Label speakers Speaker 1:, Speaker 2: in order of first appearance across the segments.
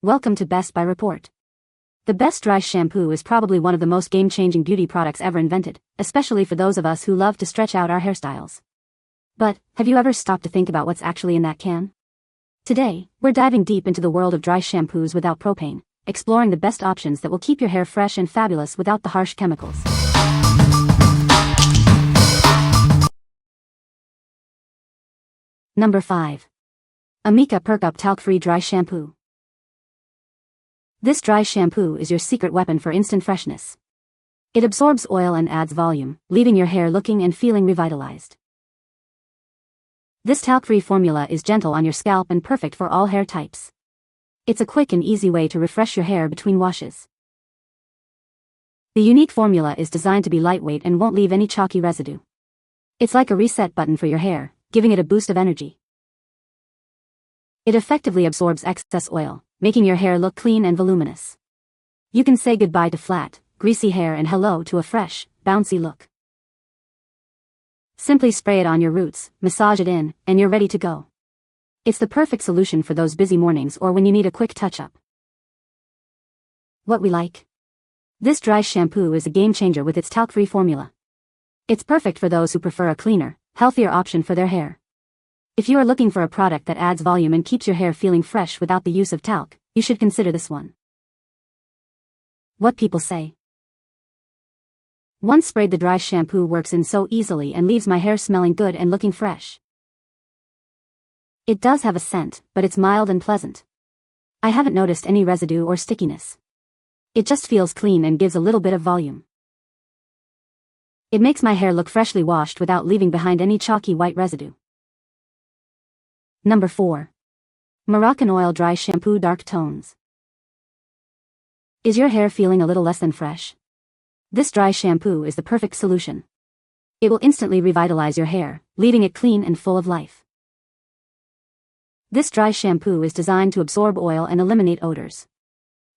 Speaker 1: Welcome to Best by Report. The Best Dry Shampoo is probably one of the most game-changing beauty products ever invented, especially for those of us who love to stretch out our hairstyles. But, have you ever stopped to think about what's actually in that can? Today, we're diving deep into the world of dry shampoos without propane, exploring the best options that will keep your hair fresh and fabulous without the harsh chemicals. Number 5. AMIKA PERK TALC-FREE Dry Shampoo. This dry shampoo is your secret weapon for instant freshness. It absorbs oil and adds volume, leaving your hair looking and feeling revitalized. This talc-free formula is gentle on your scalp and perfect for all hair types. It's a quick and easy way to refresh your hair between washes. The unique formula is designed to be lightweight and won't leave any chalky residue. It's like a reset button for your hair, giving it a boost of energy. It effectively absorbs excess oil, making your hair look clean and voluminous. You can say goodbye to flat, greasy hair and hello to a fresh, bouncy look. Simply spray it on your roots, massage it in, and you're ready to go. It's the perfect solution for those busy mornings or when you need a quick touch-up. What we like. This dry shampoo is a game-changer with its talc-free formula. It's perfect for those who prefer a cleaner, healthier option for their hair. If you are looking for a product that adds volume and keeps your hair feeling fresh without the use of talc, you should consider this one. What people say. Once sprayed, the dry shampoo works in so easily and leaves my hair smelling good and looking fresh. It does have a scent, but it's mild and pleasant. I haven't noticed any residue or stickiness. It just feels clean and gives a little bit of volume. It makes my hair look freshly washed without leaving behind any chalky white residue. Number 4. Moroccanoil Dry Shampoo Dark Tones. Is your hair feeling a little less than fresh? This dry shampoo is the perfect solution. It will instantly revitalize your hair, leaving it clean and full of life. This dry shampoo is designed to absorb oil and eliminate odors.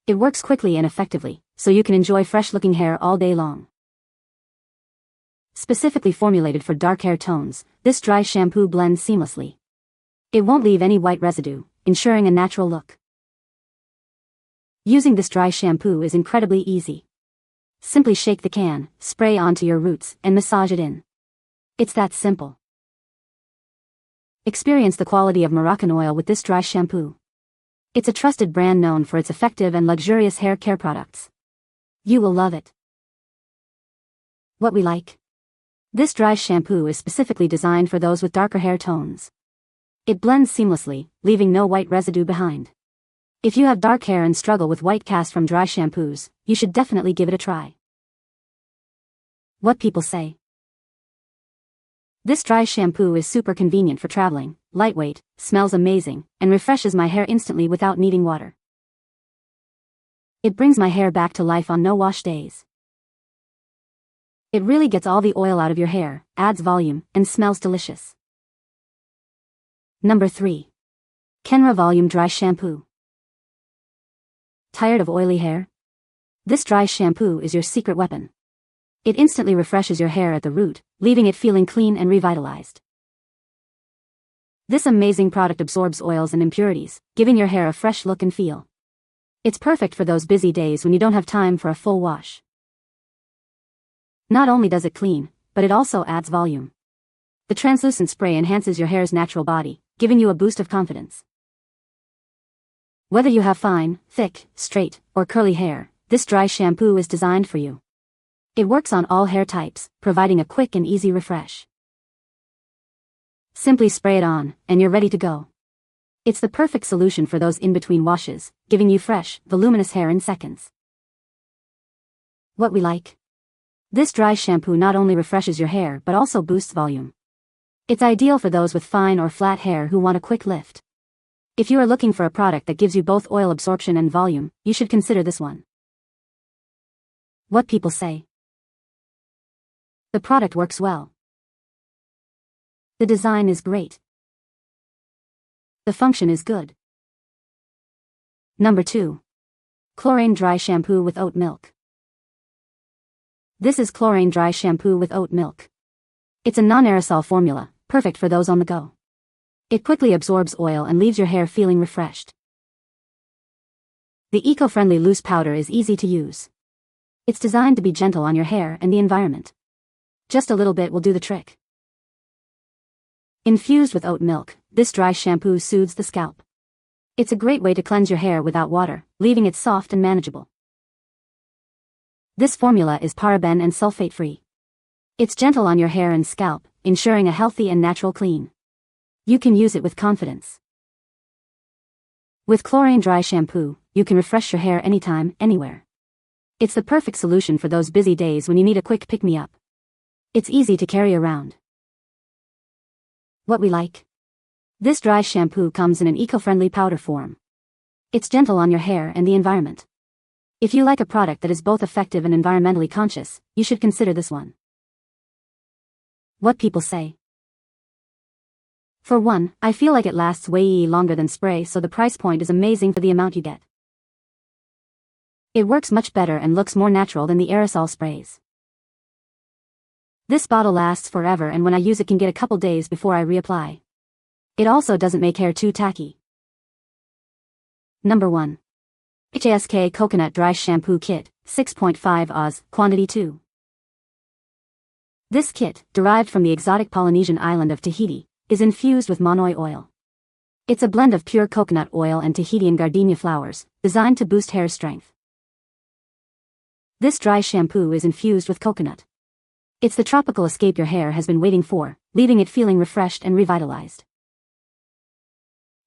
Speaker 1: It works quickly and effectively, so you can enjoy fresh-looking hair all day long. Specifically formulated for dark hair tones, this dry shampoo blends seamlessly. It won't leave any white residue, ensuring a natural look. Using this dry shampoo is incredibly easy. Simply shake the can, spray onto your roots, and massage it in. It's that simple. Experience the quality of Moroccanoil with this dry shampoo. It's a trusted brand known for its effective and luxurious hair care products. You will love it. What we like. This dry shampoo is specifically designed for those with darker hair tones. It blends seamlessly, leaving no white residue behind. If you have dark hair and struggle with white cast from dry shampoos, you should definitely give it a try. What people say. This dry shampoo is super convenient for traveling, lightweight, smells amazing, and refreshes my hair instantly without needing water. It brings my hair back to life on no-wash days. It really gets all the oil out of your hair, adds volume, and smells delicious. Number 3. Kenra Volume Dry Shampoo. Tired of oily hair? This dry shampoo is your secret weapon. It instantly refreshes your hair at the root, leaving it feeling clean and revitalized. This amazing product absorbs oils and impurities, giving your hair a fresh look and feel. It's perfect for those busy days when you don't have time for a full wash. Not only does it clean, but it also adds volume. The translucent spray enhances your hair's natural body, giving you a boost of confidence. Whether you have fine, thick, straight, or curly hair, this dry shampoo is designed for you. It works on all hair types, providing a quick and easy refresh. Simply spray it on, and you're ready to go. It's the perfect solution for those in-between washes, giving you fresh, voluminous hair in seconds. What we like. This dry shampoo not only refreshes your hair but also boosts volume. It's ideal for those with fine or flat hair who want a quick lift. If you are looking for a product that gives you both oil absorption and volume, you should consider this one. What people say. The product works well. The design is great. The function is good. Number 2. Klorane Dry Shampoo with Oat Milk. This is Klorane Dry Shampoo with Oat Milk. It's a non-aerosol formula, perfect for those on the go. It quickly absorbs oil and leaves your hair feeling refreshed. The eco-friendly loose powder is easy to use. It's designed to be gentle on your hair and the environment. Just a little bit will do the trick. Infused with oat milk, this dry shampoo soothes the scalp. It's a great way to cleanse your hair without water, leaving it soft and manageable. This formula is paraben and sulfate-free. It's gentle on your hair and scalp, ensuring a healthy and natural clean. You can use it with confidence. With Klorane Dry Shampoo, you can refresh your hair anytime, anywhere. It's the perfect solution for those busy days when you need a quick pick-me-up. It's easy to carry around. What we like? This dry shampoo comes in an eco-friendly powder form. It's gentle on your hair and the environment. If you like a product that is both effective and environmentally conscious, you should consider this one. What people say. For one, I feel like it lasts way longer than spray, so the price point is amazing for the amount you get. It works much better and looks more natural than the aerosol sprays. This bottle lasts forever, and when I use it can get a couple days before I reapply. It also doesn't make hair too tacky. Number 1. HASK Coconut Dry Shampoo Kit, 6.5 Oz, Quantity 2. This kit, derived from the exotic Polynesian island of Tahiti, is infused with Moroccanoil oil. It's a blend of pure coconut oil and Tahitian gardenia flowers, designed to boost hair strength. This dry shampoo is infused with coconut. It's the tropical escape your hair has been waiting for, leaving it feeling refreshed and revitalized.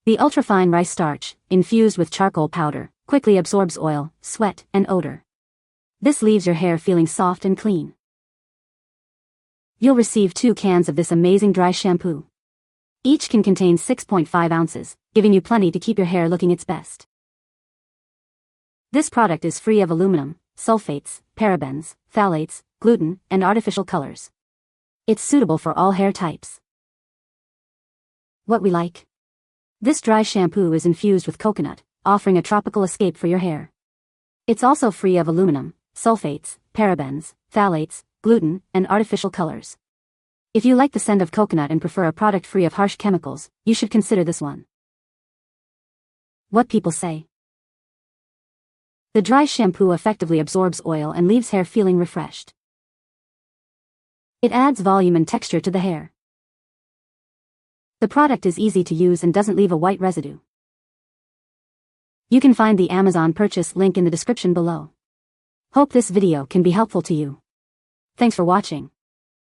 Speaker 1: The ultrafine rice starch, infused with charcoal powder, quickly absorbs oil, sweat, and odor. This leaves your hair feeling soft and clean. You'll receive 2 cans of this amazing dry shampoo. Each can contain 6.5 ounces, giving you plenty to keep your hair looking its best. This product is free of aluminum, sulfates, parabens, phthalates, gluten, and artificial colors. It's suitable for all hair types. What we like? This dry shampoo is infused with coconut, offering a tropical escape for your hair. It's also free of aluminum, sulfates, parabens, phthalates, gluten, and artificial colors. If you like the scent of coconut and prefer a product free of harsh chemicals, you should consider this one. What people say. The dry shampoo effectively absorbs oil and leaves hair feeling refreshed. It adds volume and texture to the hair. The product is easy to use and doesn't leave a white residue. You can find the Amazon purchase link in the description below. Hope this video can be helpful to you. Thanks for watching.